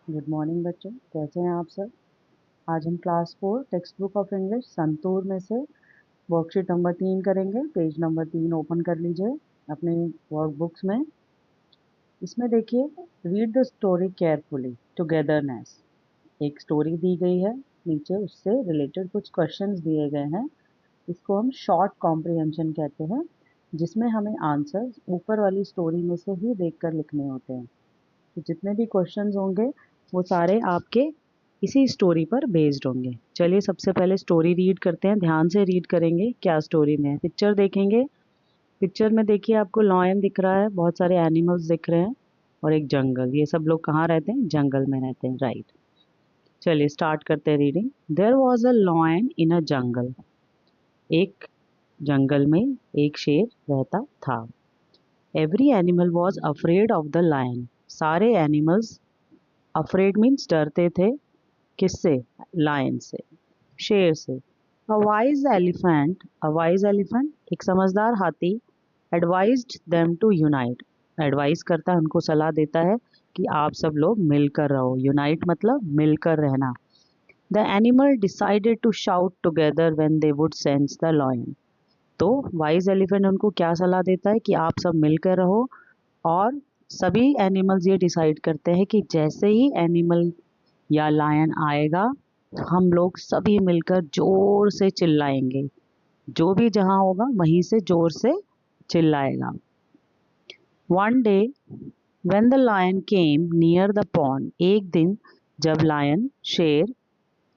Good morning बच्चों, कैसे हैं आप सब। आज हम class 4 text book of English santoor में से वर्कशीट नंबर 3 करेंगे। पेज नंबर 3 ओपन कर लीजिए अपने वर्कबुक्स में। इसमें देखिए, read the story carefully, togetherness. एक स्टोरी दी गई है, नीचे उससे रिलेटेड कुछ क्वेश्चंस दिए गए हैं। इसको हम शॉर्ट कॉम्प्रिहेंशन कहते हैं, जिसमें हमें आंसर्स ऊपर वाली स्टोरी में से ही देखकर लिखने होते हैं। तो जितने भी क्वेश्चंस होंगे वो सारे आपके इसी स्टोरी पर बेस्ड होंगे। चलिए सबसे पहले स्टोरी रीड करते हैं, ध्यान से रीड करेंगे क्या स्टोरी में है। पिक्चर देखेंगे, पिक्चर में देखिए आपको लॉयन दिख रहा है, बहुत सारे एनिमल्स दिख रहे हैं और एक जंगल। ये सब लोग कहाँ रहते हैं? जंगल में रहते हैं, राइट। चलिए स्टार्ट करते हैं reading. There was a lion in a jungle. एक जंगल में एक शेर रहता था। Every animal was afraid of the lion. सारे एनिमल्स, अफ्रेड मीन्स डरते थे, किससे? लायन से, शेर से। A wise elephant, a wise elephant एक समझदार हाथी, advised them to unite. Advice करता है, उनको सलाह देता है कि आप सब लोग मिलकर रहो। यूनाइट मतलब मिलकर रहना। The animal decided to shout together when they would sense the lion. तो वाइज एलिफेंट उनको क्या सलाह देता है कि आप सब मिलकर रहो। और सभी एनिमल्स ये डिसाइड करते हैं कि जैसे ही एनिमल या लायन आएगा, हम लोग सभी मिलकर जोर से चिल्लाएंगे। जो भी जहां होगा वहीं से जोर से चिल्लाएगा। One day when the lion came near the pond, एक दिन जब लायन, शेर,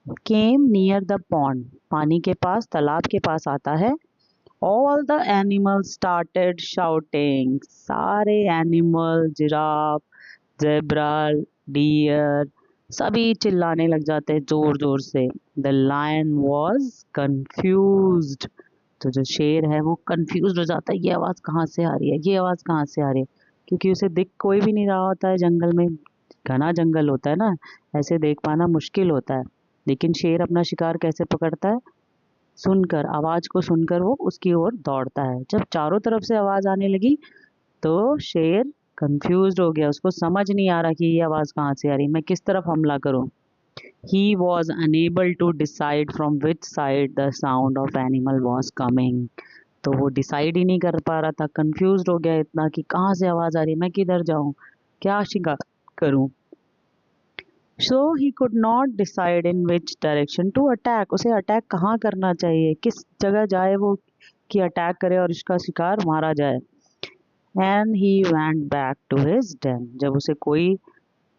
केम नियर द पॉन्ड, पानी के पास, तालाब के पास आता है। All the animals started shouting. सारे एनिमल, जिराफ, ज़ेब्रा, डियर, सभी चिल्लाने लग जाते हैं जोर जोर से। The lion was confused. तो जो शेर है वो कंफ्यूज हो जाता है, ये आवाज़ कहाँ से आ रही है, ये आवाज़ कहाँ से आ रही है, क्योंकि उसे दिख कोई भी नहीं रहा होता है जंगल में। घना जंगल होता है ना, ऐसे देख पाना मुश्किल होता है। लेकिन शेर अपना शिकार कैसे पकड़ता है? सुनकर, आवाज़ को सुनकर वो उसकी ओर दौड़ता है। जब चारों तरफ से आवाज़ आने लगी तो शेर कंफ्यूज्ड हो गया, उसको समझ नहीं आ रहा कि ये आवाज़ कहाँ से आ रही, मैं किस तरफ हमला करूं। He was unable to decide from which side the sound of animal was coming. तो वो डिसाइड ही नहीं कर पा रहा था, कंफ्यूज्ड हो गया इतना कि कहाँ से आवाज़ आ रही है, मैं किधर जाऊं, क्या शिकार करूं। So he could not decide in which direction to attack. उसे अटैक कहाँ करना चाहिए, किस जगह जाए वो कि अटैक करे और इसका शिकार मारा जाए। And he went back to his den. जब उसे कोई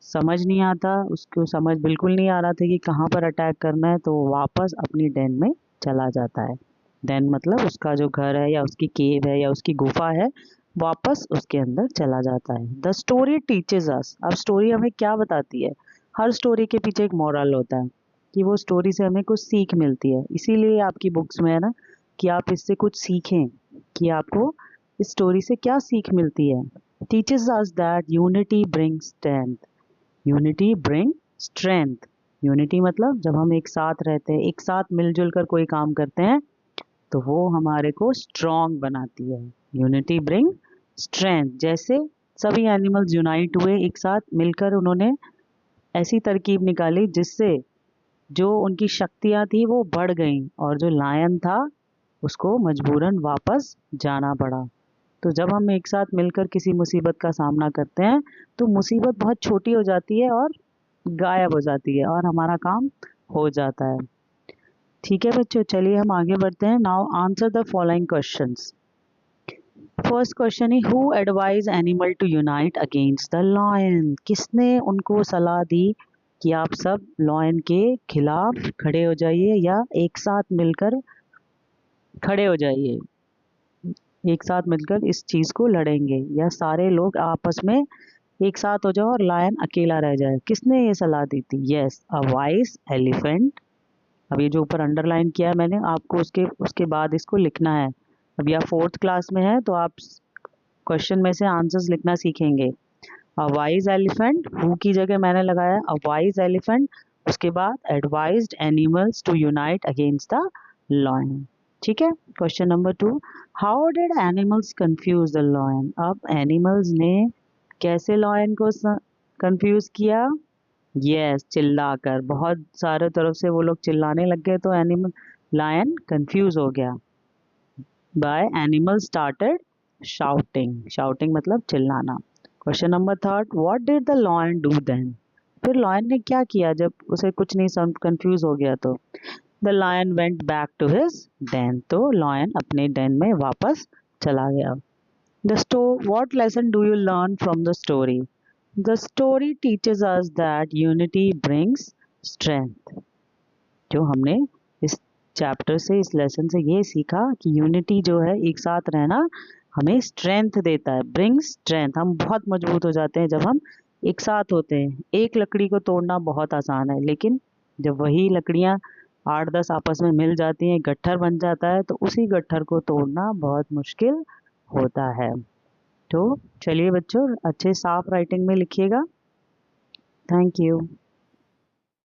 समझ नहीं आता, उसको समझ बिल्कुल नहीं आ रहा था कि कहाँ पर अटैक करना है, तो वो वापस अपनी डेन में चला जाता है। डेन मतलब उसका जो घर है या उसकी केव है या उसकी गुफा है, वापस उसके अंदर चला जाता है। द स्टोरी टीचेज अस। अब स्टोरी हमें क्या बताती है? हर स्टोरी के पीछे एक मॉरल होता है कि वो स्टोरी से हमें कुछ सीख मिलती है। इसीलिए आपकी बुक्स में है ना कि आप इससे कुछ सीखें, कि आपको इस स्टोरी से क्या सीख मिलती है। Teaches us that unity brings strength. Unity bring strength. Unity मतलब जब हम एक साथ रहते हैं, एक साथ मिलजुल कर कोई काम करते हैं, तो वो हमारे को स्ट्रॉन्ग बनाती है। Unity bring strength. जैसे सभी एनिमल्स यूनाइट हुए, एक साथ मिलकर उन्होंने ऐसी तरकीब निकाली जिससे जो उनकी शक्तियां थी वो बढ़ गईं और जो लायन था उसको मजबूरन वापस जाना पड़ा। तो जब हम एक साथ मिलकर किसी मुसीबत का सामना करते हैं तो मुसीबत बहुत छोटी हो जाती है और गायब हो जाती है और हमारा काम हो जाता है। ठीक है बच्चों, चलिए हम आगे बढ़ते हैं। Now answer the following questions. First question है, who advise animal to unite against the lion. किसने उनको सलाह दी कि आप सब लॉयन के खिलाफ खड़े हो जाइए या एक साथ मिलकर खड़े हो जाइए, एक साथ मिलकर इस चीज को लड़ेंगे, या सारे लोग आपस में एक साथ हो जाओ और लायन अकेला रह जाए। किसने ये सलाह दी थी? यस, अ वाइज एलिफेंट। अब ये जो ऊपर अंडरलाइन किया है मैंने, आपको उसके उसके बाद इसको लिखना है। अभी आप 4th क्लास में है तो आप क्वेश्चन में से आंसर्स लिखना सीखेंगे। अ वाइज एलिफेंट, हु की जगह मैंने लगाया अ वाइज एलिफेंट, उसके बाद advised animals to unite against the lion. ठीक है। Question number 2, how did animals confuse the lion. अब एनिमल्स ने कैसे लॉयन को कंफ्यूज किया? यस, चिल्लाकर, बहुत सारे तरफ से वो लोग चिल्लाने लग गए तो एनिमल लायन कंफ्यूज हो गया। By animal started shouting, shouting मतलब चिल्लाना। Question number third, what did the lion do then? फिर लॉयन ने क्या किया जब उसे कुछ नहीं समझ, कंफ्यूज हो गया तो? The lion went back to his den, तो लॉयन अपने डेन में वापस चला गया। The story what lesson do you learn from the story? The story teaches us that unity brings strength. जो हमने इस चैप्टर से, इस लेसन से ये सीखा कि यूनिटी जो है, एक साथ रहना, हमें स्ट्रेंथ देता है, ब्रिंग स्ट्रेंथ। हम बहुत मजबूत हो जाते हैं जब हम एक साथ होते हैं। एक लकड़ी को तोड़ना बहुत आसान है, लेकिन जब वही लकड़ियाँ 8-10 आपस में मिल जाती हैं, गट्ठर बन जाता है, तो उसी गट्ठर को तोड़ना बहुत मुश्किल होता है। तो चलिए बच्चों, अच्छे साफ राइटिंग में लिखिएगा। Thank you.